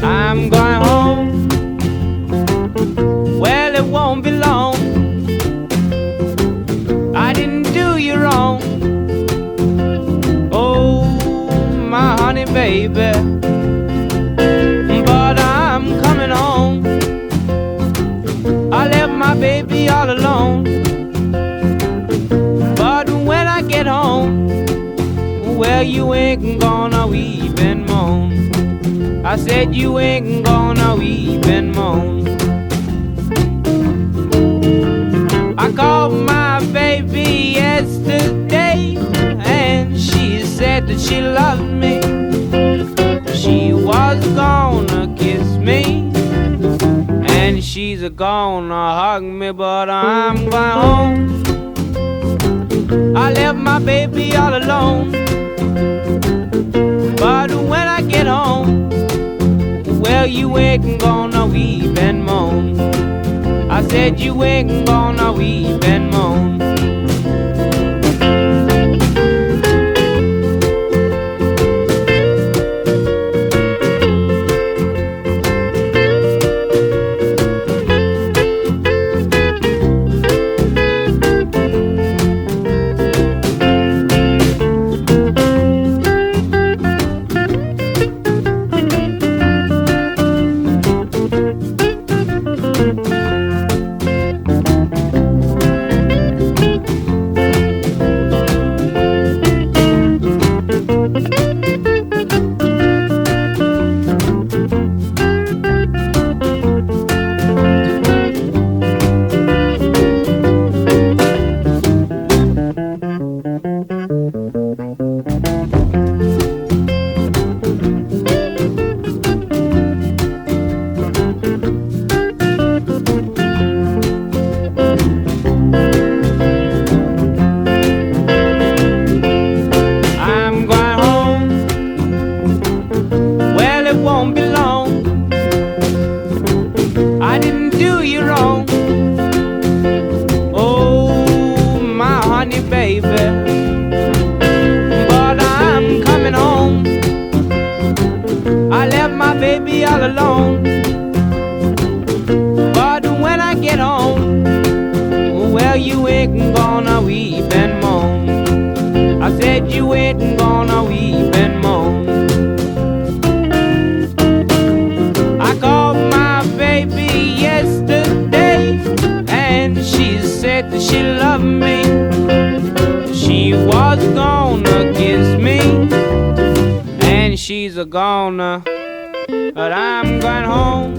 I'm going home. Well, it won't be long. I didn't do you wrong. Oh, my honey baby. But I'm coming home. I left my baby all alone. But when I get home, well, you ain't gonna weep and moan. I said you ain't gonna weep and moan. I called my baby yesterday, and she said that she loved me. She was gonna kiss me, and she's gonna hug me, but I'm going home. I left my baby all alone. But when I get home, well, you ain't gonna weep and moan. I said you ain't gonna weep and moan. Won't be long. I didn't do you wrong. Oh, my honey baby. But I'm coming home. I left my baby all alone. But when I get home, well, you ain't gonna weep and moan. I said you ain't gonna weep and moan. Yesterday, and she said that she loved me. She was gonna kiss me, and she's a gonna. But I'm going home.